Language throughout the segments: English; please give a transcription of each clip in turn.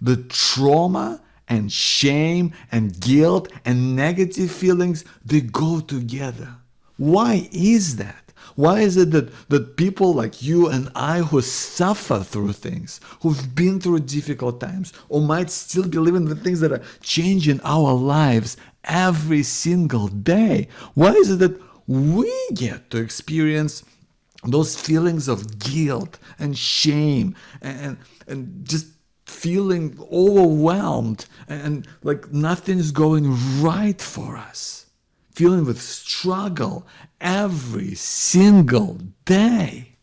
the trauma and shame and guilt and negative feelings, they go together. Why is that? Why is it that people like you and I who suffer through things, who've been through difficult times, or might still be living the things that are changing our lives every single day, why is it that we get to experience those feelings of guilt and shame and just feeling overwhelmed and like nothing's going right for us, feeling with struggle every single day?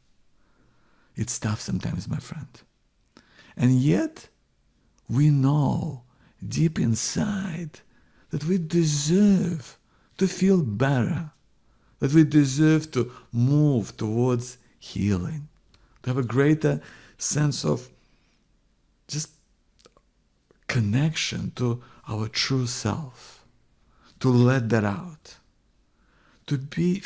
It's tough sometimes, my friend. And yet we know deep inside that we deserve to feel better, that we deserve to move towards healing, to have a greater sense of just connection to our true self, to let that out, to be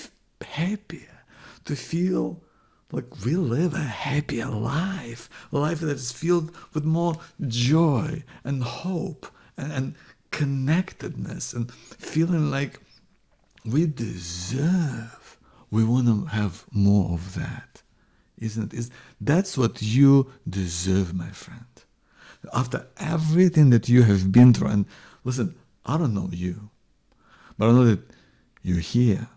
happier, to feel like we live a happier life, a life that is filled with more joy and hope and connectedness and feeling like we deserve. We want to have more of that, isn't it? That's what you deserve, my friend. After everything that you have been through, and listen, I don't know you, but I know that you're here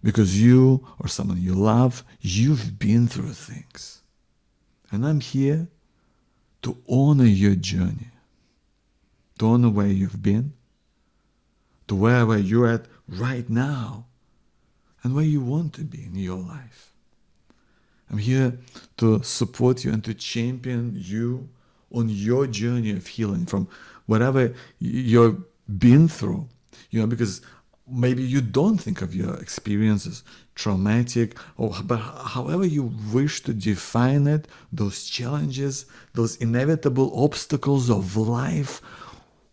because you or someone you love, you've been through things. And I'm here to honor your journey, to honor where you've been, to where you're at right now, and where you want to be in your life. I'm here to support you and to champion you on your journey of healing from whatever you've been through, because maybe you don't think of your experiences traumatic, but however you wish to define it, those challenges, those inevitable obstacles of life,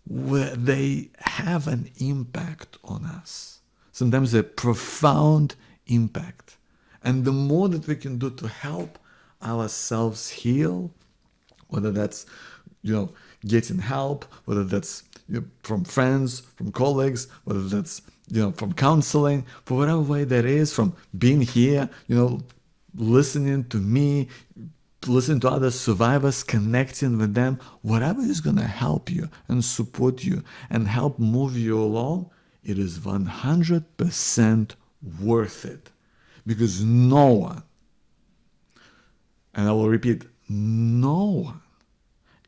where they have an impact on us, sometimes a profound impact. And the more that we can do to help ourselves heal, whether that's getting help, whether that's from friends, from colleagues, whether that's from counseling, for whatever way that is, from being here, listening to me, listening to other survivors, connecting with them, whatever is going to help you and support you and help move you along, it is 100% worth it. Because no one, and I will repeat, no one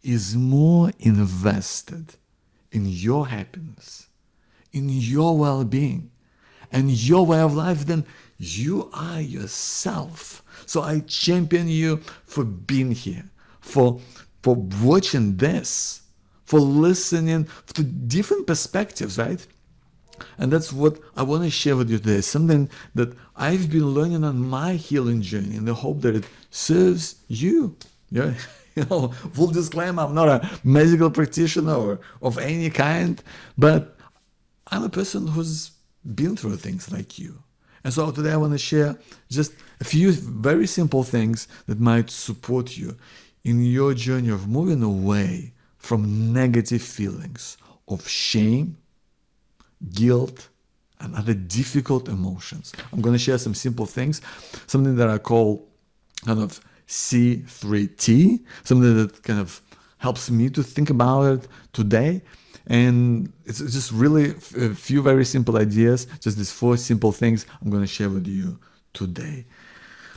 is more invested in your happiness, in your well-being, and your way of life than you are yourself. So I champion you for being here, for watching this, for listening to different perspectives, right? And that's what I want to share with you today, something that I've been learning on my healing journey in the hope that it serves you. Yeah. Full disclaimer, I'm not a medical practitioner or of any kind, but I'm a person who's been through things like you. And so today I want to share just a few very simple things that might support you in your journey of moving away from negative feelings of shame, guilt, and other difficult emotions. I'm going to share some simple things, something that I call kind of C3T, something that kind of helps me to think about it today. And it's just really a few very simple ideas, just these 4 simple things I'm going to share with you today.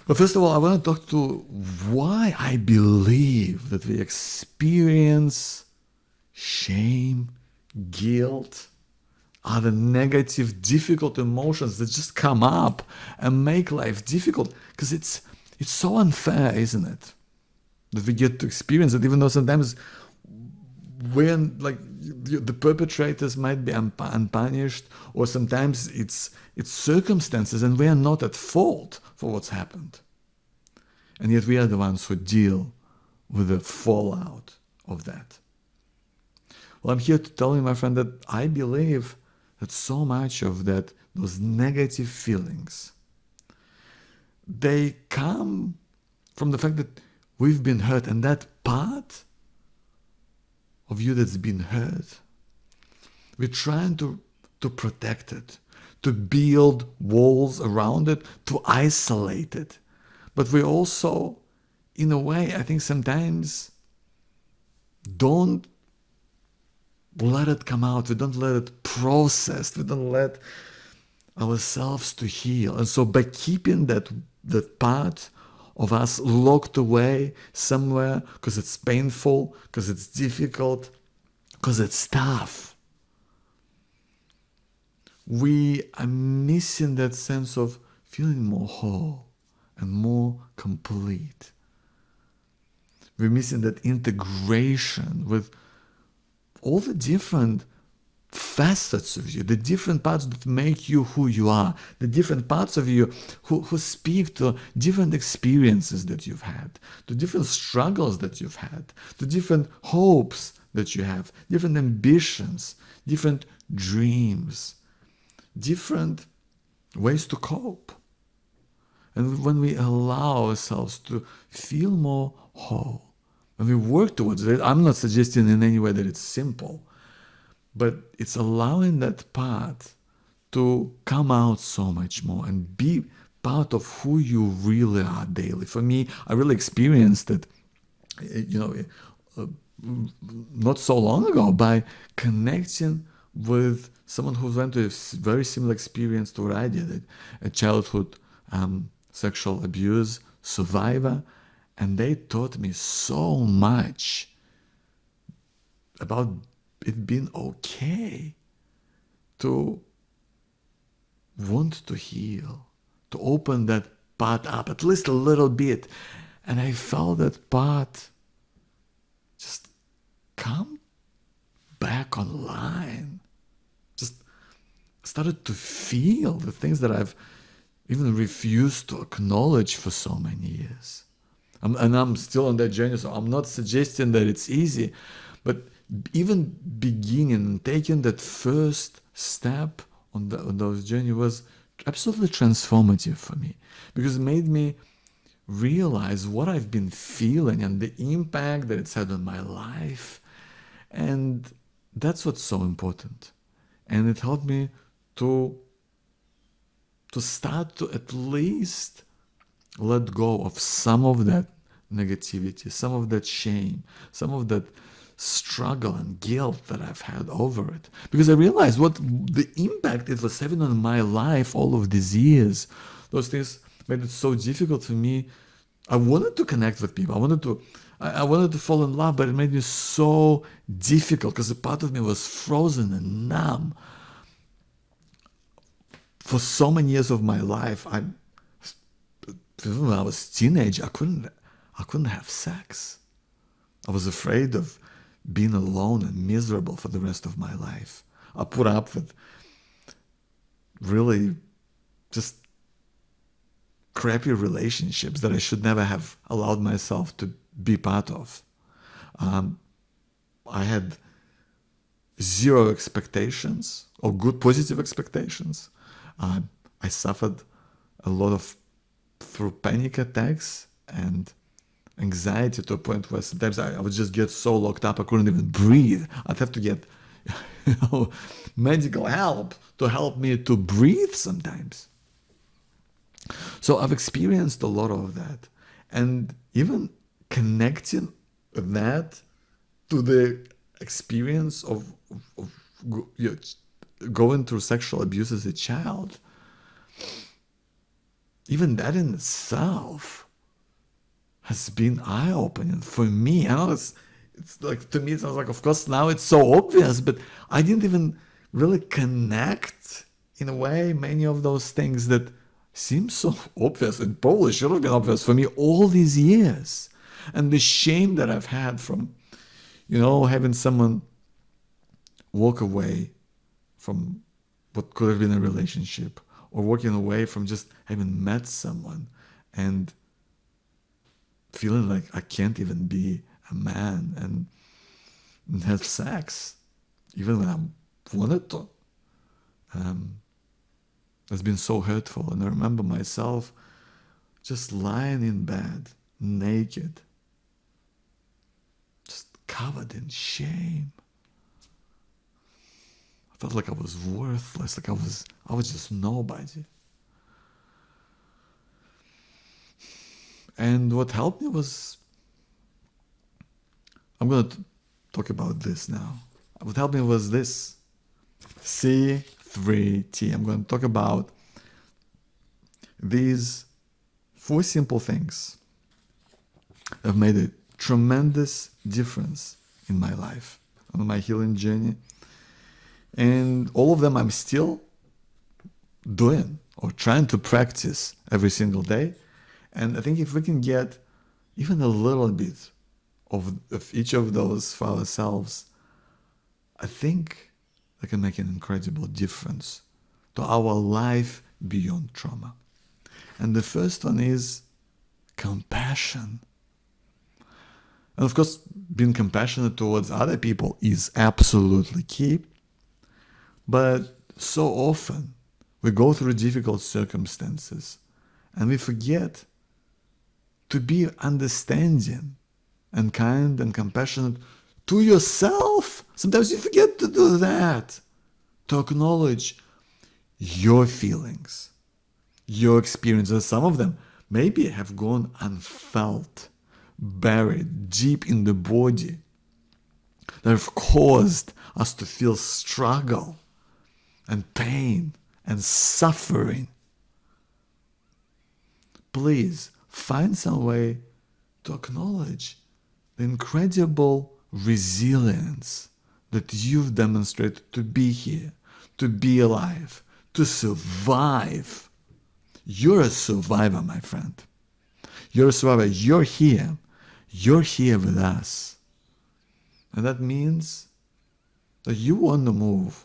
But first of all, I want to talk to why I believe that we experience shame, guilt, other negative, difficult emotions that just come up and make life difficult. Because it's so unfair, isn't it? That we get to experience it, even though sometimes when the perpetrators might be unpunished, or sometimes it's circumstances and we are not at fault for what's happened. And yet we are the ones who deal with the fallout of that. Well, I'm here to tell you, my friend, that I believe that so much of that, those negative feelings, they come from the fact that we've been hurt, and that part of you that's been hurt. We're trying to protect it, to build walls around it, to isolate it. But we also, in a way, I think sometimes don't let it come out. We don't let it process. We don't let ourselves to heal. And so by keeping that part of us locked away somewhere because it's painful, because it's difficult, because it's tough, we are missing that sense of feeling more whole and more complete. We're missing that integration with all the different facets of you, the different parts that make you who you are, the different parts of you who speak to different experiences that you've had, to different struggles that you've had, to different hopes that you have, different ambitions, different dreams, different ways to cope. And when we allow ourselves to feel more whole, when we work towards it, I'm not suggesting in any way that it's simple, but it's allowing that part to come out so much more and be part of who you really are daily. For me, I really experienced it, not so long ago by connecting with someone who went through a very similar experience to what I did, a childhood sexual abuse survivor, and they taught me so much about it being okay to want to heal, to open that part up at least a little bit. And I felt that part just come back online. Just started to feel the things that I've even refused to acknowledge for so many years. And I'm still on that journey, so I'm not suggesting that it's easy, but even beginning and taking that first step on those journey was absolutely transformative for me, because it made me realize what I've been feeling and the impact that it's had on my life. And that's what's so important. And it helped me to start to at least let go of some of that negativity, some of that shame, some of that struggle and guilt that I've had over it. Because I realized what the impact it was having on my life all of these years. Those things made it so difficult for me. I wanted to connect with people. I wanted to fall in love, but it made me so difficult because a part of me was frozen and numb. For so many years of my life, when I was a teenager, I couldn't have sex. I was afraid of being alone and miserable for the rest of my life. I put up with really just crappy relationships that I should never have allowed myself to be part of. I had zero expectations or good positive expectations. I suffered a lot through panic attacks and anxiety to a point where sometimes I would just get so locked up I couldn't even breathe. I'd have to get medical help to help me to breathe sometimes. So I've experienced a lot of that. And even connecting that to the experience of going through sexual abuse as a child, even that in itself has been eye-opening for me. I know it's like, to me it sounds like, of course now it's so obvious, but I didn't even really connect in a way many of those things that seem so obvious and probably should have been obvious for me all these years. And the shame that I've had from, having someone walk away from what could have been a relationship, or walking away from just having met someone and feeling like I can't even be a man and have sex, even when I wanted to. It's been so hurtful. And I remember myself just lying in bed, naked, just covered in shame. I felt like I was worthless, like I was just nobody. And what helped me was, I'm going to talk about this now. What helped me was this, C3T. I'm going to talk about these 4 simple things that have made a tremendous difference in my life, on my healing journey. And all of them I'm still doing or trying to practice every single day. And I think if we can get even a little bit of each of those for ourselves, I think that can make an incredible difference to our life beyond trauma. And the first one is compassion. And of course, being compassionate towards other people is absolutely key. But so often we go through difficult circumstances and we forget to be understanding and kind and compassionate to yourself. Sometimes you forget to do that, to acknowledge your feelings, your experiences. Some of them maybe have gone unfelt, buried deep in the body, that have caused us to feel struggle and pain and suffering. Please find some way to acknowledge the incredible resilience that you've demonstrated to be here, to be alive, to survive. You're a survivor, my friend. You're a survivor. You're here. You're here with us. And that means that you want to move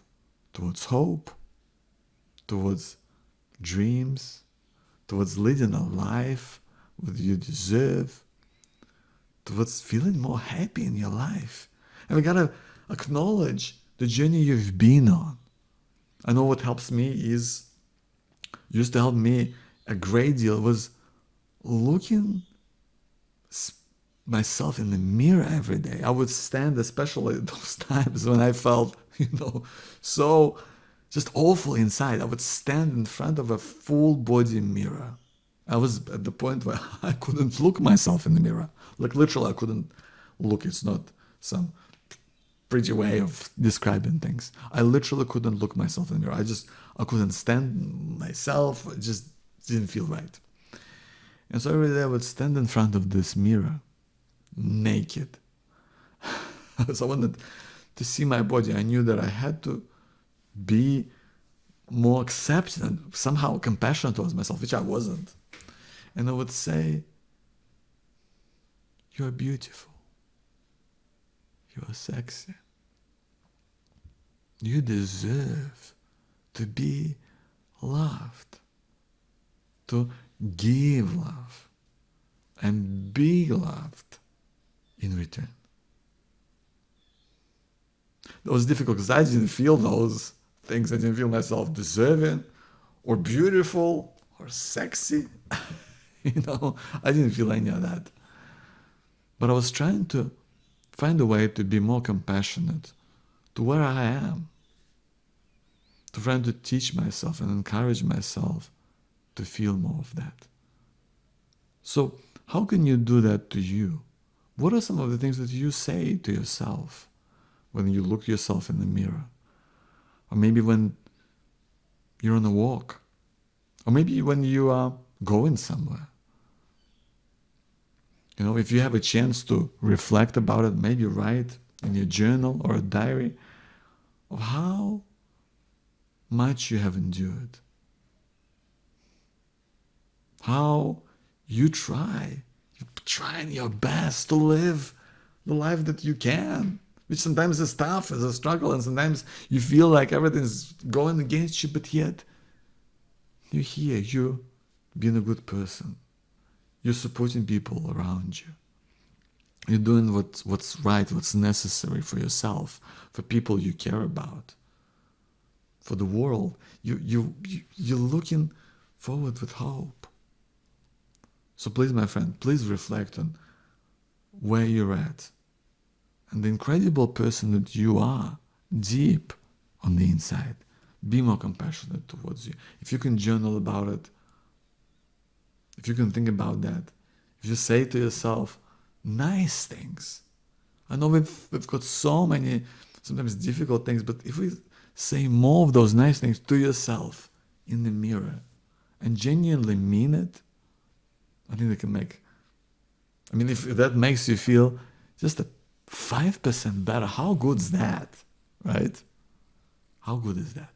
towards hope, towards dreams, towards leading a life that you deserve, towards feeling more happy in your life. And we gotta acknowledge the journey you've been on. I know what helps me used to help me a great deal was looking myself in the mirror every day. I would stand, especially those times when I felt, so just awful inside. I would stand in front of a full body mirror. I was at the point where I couldn't look myself in the mirror. Like literally, I couldn't look. It's not some pretty way of describing things. I literally couldn't look myself in the mirror. I couldn't stand myself. It just didn't feel right. And so every day I would stand in front of this mirror, naked. So I wanted to see my body. I knew that I had to be more accepting and somehow compassionate towards myself, which I wasn't. And I would say, you're beautiful. You're sexy. You deserve to be loved, to give love and be loved in return. It was difficult because I didn't feel those things. I didn't feel myself deserving or beautiful or sexy. I didn't feel any of that. But I was trying to find a way to be more compassionate to where I am, to trying to teach myself and encourage myself to feel more of that. So how can you do that to you? What are some of the things that you say to yourself when you look yourself in the mirror? Or maybe when you're on a walk? Or maybe when you are going somewhere? If you have a chance to reflect about it, maybe write in your journal or a diary of how much you have endured. How you're trying your best to live the life that you can, which sometimes is tough, is a struggle, and sometimes you feel like everything's going against you, but yet you're here, you're being a good person. You're supporting people around you. You're doing what's right, what's necessary for yourself, for people you care about, for the world. You're looking forward with hope. So please, my friend, please reflect on where you're at and the incredible person that you are deep on the inside. Be more compassionate towards you. If you can journal about it, if you can think about that, if you say to yourself nice things. I know we've got so many sometimes difficult things, but if we say more of those nice things to yourself in the mirror and genuinely mean it, I think they can make, I mean, if that makes you feel just a 5% better, how good is that, right? How good is that?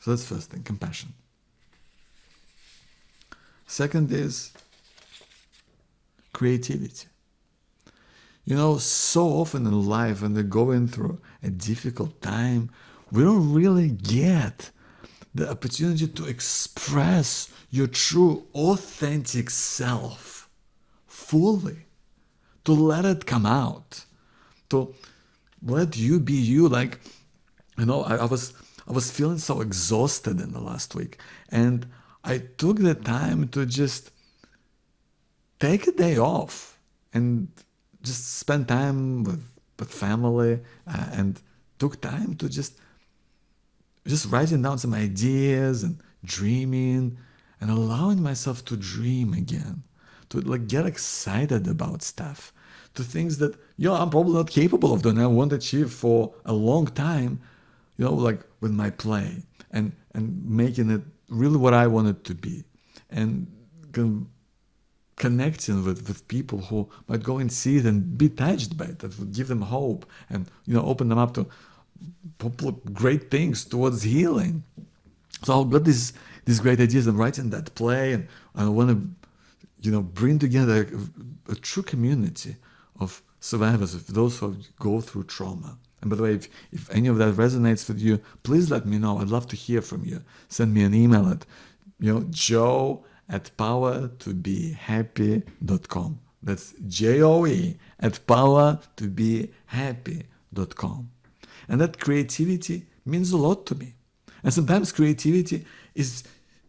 So that's first thing, compassion. Second is creativity. You know, so often in life when we're going through a difficult time, we don't really get the opportunity to express your true, authentic self fully, to let it come out, to let you be you. Like, you know, I was feeling so exhausted in the last week, and I took the time to just take a day off and just spend time with family, and took time to just writing down some ideas and dreaming and allowing myself to dream again, to like get excited about stuff, to things that, you know, I'm probably not capable of doing, I won't achieve for a long time, you know, like with my play and making it really what I want it to be, and connecting with people who might go and see it and be touched by it, that would give them hope and, you know, open them up to great things towards healing. So I've got these great ideas. I'm writing that play, and I want to, you know, bring together a true community of survivors, of those who go through trauma. And by the way, if any of that resonates with you, please let me know. I'd love to hear from you. Send me an email at, you know, joe@powertobehappy.com. That's joe@powertobehappy.com. And that creativity means a lot to me. And sometimes creativity is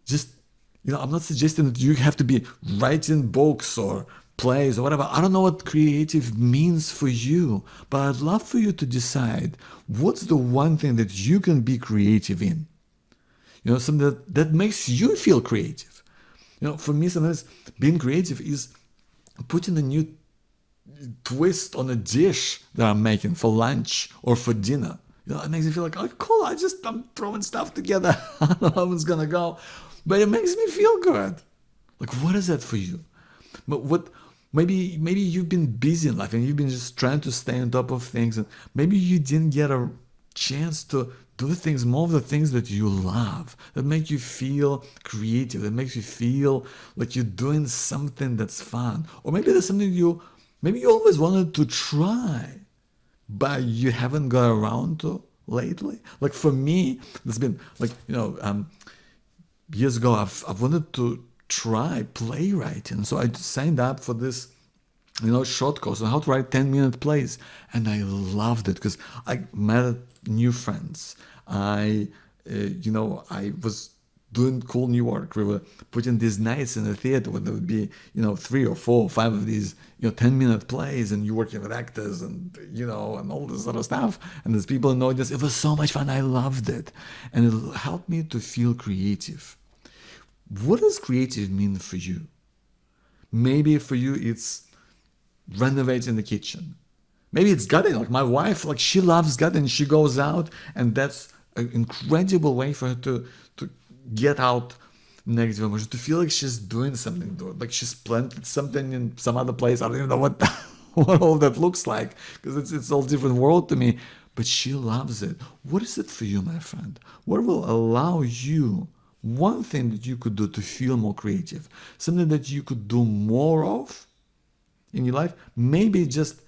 just, you know, I'm not suggesting that you have to be writing books or plays or whatever. I don't know what creative means for you, but I'd love for you to decide what's the one thing that you can be creative in. You know, something that makes you feel creative. You know, for me, sometimes being creative is putting a new twist on a dish that I'm making for lunch or for dinner. You know, it makes me feel like, oh, cool, I'm throwing stuff together. I don't know how it's gonna go, but it makes me feel good. Like, what is that for you? But maybe you've been busy in life and you've been just trying to stay on top of things, and maybe you didn't get a chance to do things, more of the things that you love, that make you feel creative, that makes you feel like you're doing something that's fun. Or maybe there's something you always wanted to try, but you haven't got around to lately. Like for me, it's been like, you know, years ago, I've wanted to try playwriting. So I signed up for this, you know, short course on how to write 10-minute plays. And I loved it because I met new friends. I was doing cool new work. We were putting these nights in the theater where there would be, you know, 3 or 4 or 5 of these, you know, 10-minute plays, and you're working with actors and, you know, and all this sort of stuff. And there's people in the audience. It was so much fun. I loved it. And it helped me to feel creative. What does creative mean for you? Maybe for you, it's renovating the kitchen. Maybe it's gardening. Like my wife, like she loves gardening. She goes out, and that's an incredible way for her to get out negative emotions, to feel like she's doing something, like she's planted something in some other place. I don't even know what what all that looks like, because it's all different world to me. But she loves it. What is it for you, my friend? What will allow you, one thing that you could do to feel more creative, something that you could do more of in your life? Maybe just,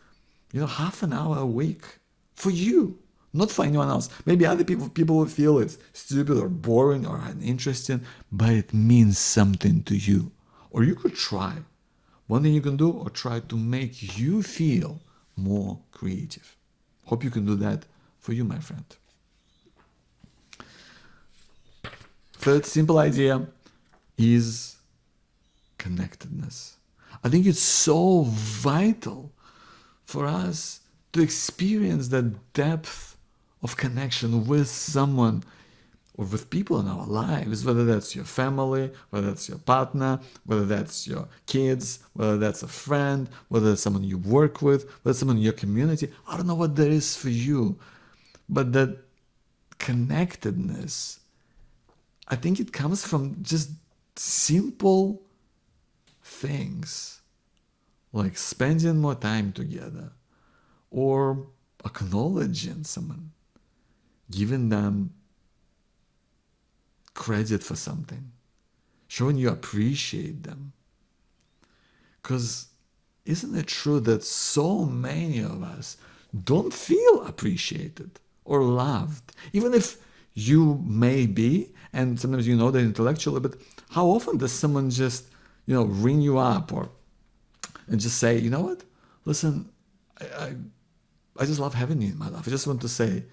you know, half an hour a week for you, not for anyone else. Maybe other people will feel it's stupid or boring or uninteresting, but it means something to you. Or you could try. One thing you can do, or try to make you feel more creative. Hope you can do that for you, my friend. Third simple idea is connectedness. I think it's so vital for us to experience that depth of connection with someone or with people in our lives, whether that's your family, whether that's your partner, whether that's your kids, whether that's a friend, whether that's someone you work with, whether it's someone in your community. I don't know what that is for you, but that connectedness, I think it comes from just simple things like spending more time together or acknowledging someone, giving them credit for something, showing you appreciate them. Because isn't it true that so many of us don't feel appreciated or loved? Even if you may be, and sometimes you know that intellectually, but how often does someone just, ring you up and just say, you know what, listen, I just love having you in my life. I just want to say,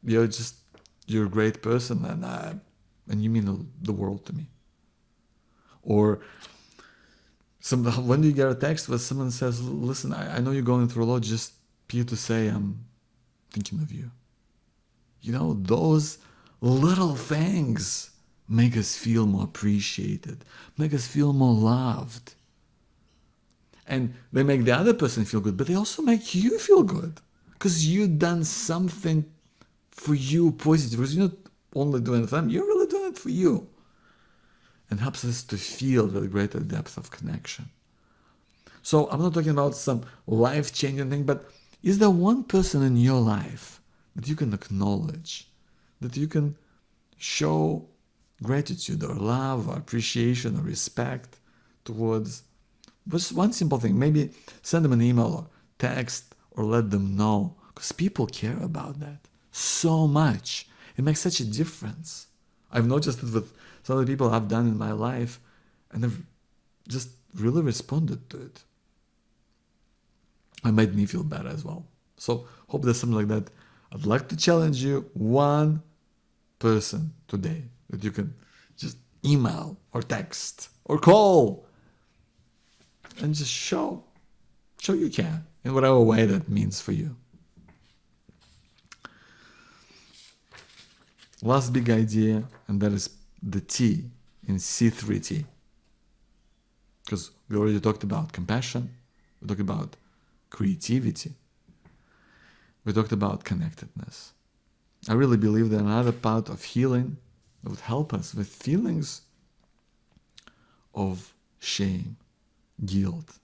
you're a great person, and you mean the world to me. Or when do you get a text where someone says, listen, I know you're going through a lot, just here to say I'm thinking of you. Those little things make us feel more appreciated, make us feel more loved. And they make the other person feel good, but they also make you feel good because you've done something for you positive. Because you're not only doing it for them, you're really doing it for you. And helps us to feel the greater depth of connection. So I'm not talking about some life-changing thing, but is there one person in your life that you can acknowledge, that you can show gratitude or love or appreciation or respect towards? Just one simple thing. Maybe send them an email or text or let them know, because people care about that so much. It makes such a difference. I've noticed it with some of the people I've done in my life, and they've just really responded to it. It made me feel better as well. So hope there's something like that. I'd like to challenge you, one person today that you can just email or text or call and just show you care in whatever way that means for you. Last big idea, and that is the T in C3T. Because we already talked about compassion, we talked about creativity, we talked about connectedness. I really believe that another part of healing that would help us with feelings of shame, guilt,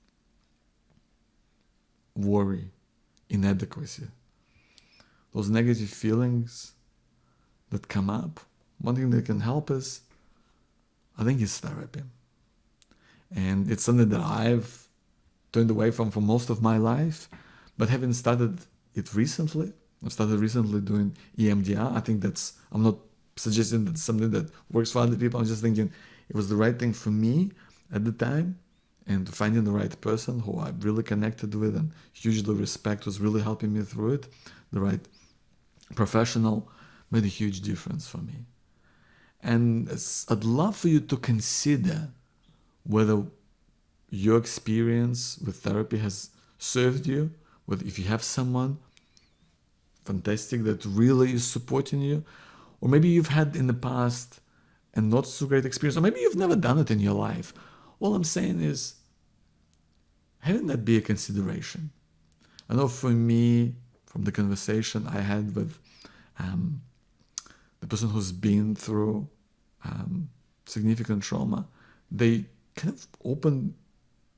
worry, inadequacy, those negative feelings that come up, one thing that can help us, I think, is therapy. And it's something that I've turned away from for most of my life, but having started it recently, I've started recently doing EMDR. I think I'm not suggesting that's something that works for other people. I'm just thinking it was the right thing for me at the time, and finding the right person who I really connected with and hugely respect was really helping me through it. The right professional made a huge difference for me. And I'd love for you to consider whether your experience with therapy has served you, whether if you have someone fantastic that really is supporting you, or maybe you've had in the past a not so great experience, or maybe you've never done it in your life. All I'm saying is having that be a consideration. I know for me, from the conversation I had with the person who's been through significant trauma, they kind of opened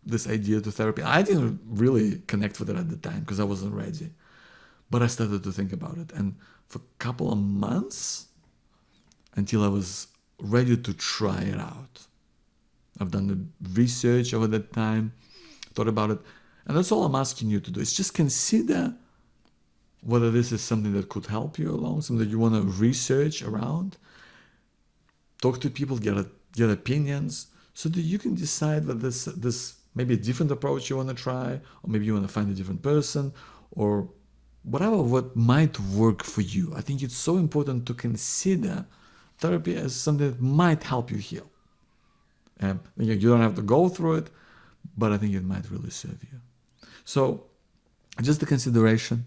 this idea to therapy. I didn't really connect with it at the time because I wasn't ready, but I started to think about it. And for a couple of months, until I was ready to try it out, I've done the research over that time, thought about it, and that's all I'm asking you to do. Is just consider whether this is something that could help you along, something that you want to research around. Talk to people, get opinions, so that you can decide whether this maybe a different approach you want to try, or maybe you want to find a different person, or whatever what might work for you. I think it's so important to consider therapy as something that might help you heal. You don't have to go through it, but I think it might really serve you. So just a consideration,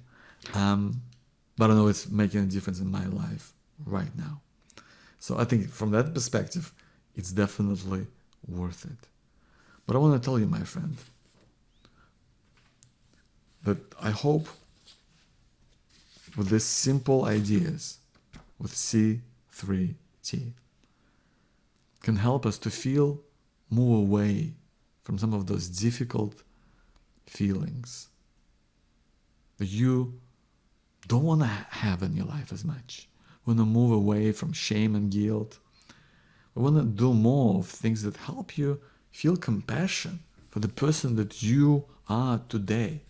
but I know it's making a difference in my life right now. So I think from that perspective, it's definitely worth it. But I want to tell you, my friend, that I hope with these simple ideas, with C3T, can help us to move away from some of those difficult feelings that you don't want to have in your life as much. We want to move away from shame and guilt. We want to do more of things that help you feel compassion for the person that you are today.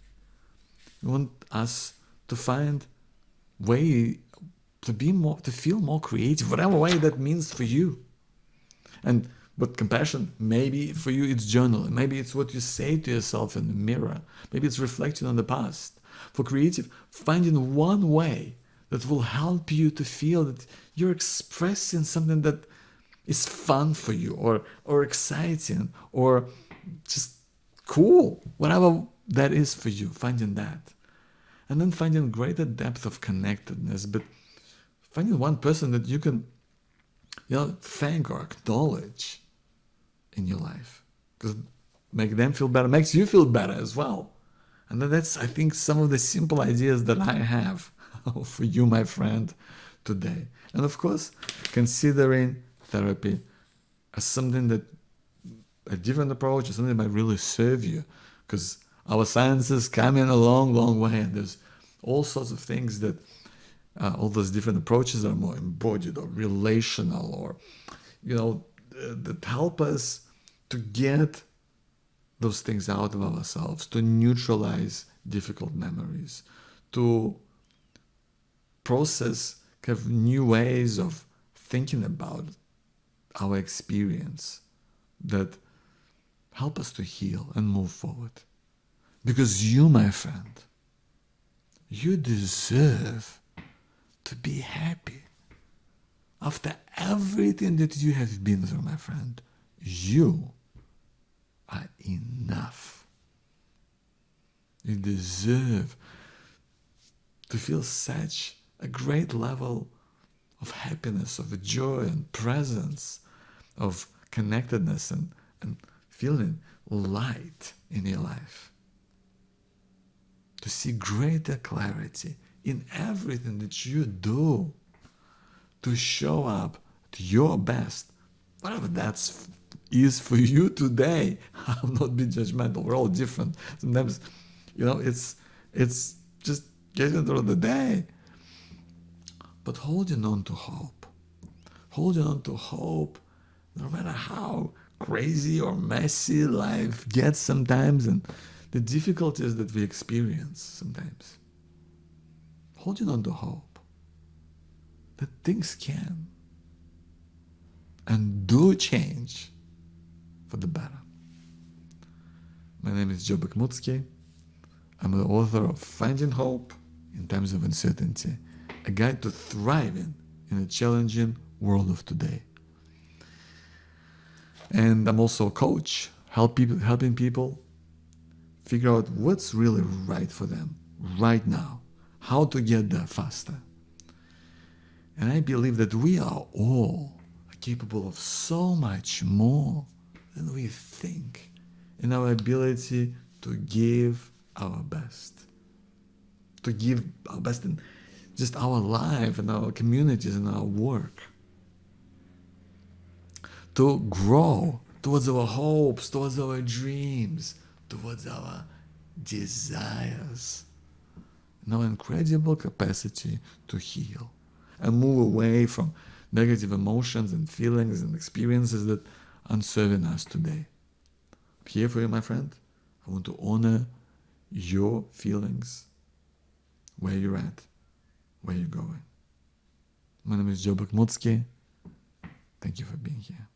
We want us to find way to feel more creative, whatever way that means for you. And but compassion, maybe for you it's journaling, maybe it's what you say to yourself in the mirror, maybe it's reflecting on the past. For creative, finding one way that will help you to feel that you're expressing something that is fun for you, or exciting, or just cool, whatever that is for you, finding that. And then finding greater depth of connectedness, but finding one person that you can thank or acknowledge in your life, because make them feel better makes you feel better as well. And that's, I think, some of the simple ideas that I have for you, my friend, today. And of course, considering therapy as something that a different approach, or something that might really serve you, because our science is coming a long, long way, and there's all sorts of things that all those different approaches that are more embodied or relational, or that help us to get those things out of ourselves, to neutralize difficult memories, to process kind of new ways of thinking about our experience that help us to heal and move forward. Because you, my friend, you deserve to be happy. After everything that you have been through, my friend, you are enough. You deserve to feel such a great level of happiness, of joy and presence, of connectedness, and feeling light in your life. To see greater clarity in everything that you do, to show up to your best, whatever that is for you today. I'll not be judgmental. We're all different. Sometimes, it's just getting through the day. But holding on to hope. Holding on to hope, no matter how crazy or messy life gets sometimes, and the difficulties that we experience sometimes. Holding on to hope that things can and do change for the better. My name is Joe Bakhmutsky. I'm the author of Finding Hope in Times of Uncertainty, a guide to thriving in a challenging world of today. And I'm also a coach, helping people figure out what's really right for them right now, how to get there faster. And I believe that we are all capable of so much more than we think, in our ability to give our best. To give our best in just our life and our communities and our work. To grow towards our hopes, towards our dreams, towards our desires. And our incredible capacity to heal and move away from negative emotions and feelings and experiences that aren't serving us today. I'm here for you, my friend. I want to honor your feelings, where you're at, where you're going. My name is Joe Bakhmutsky. Thank you for being here.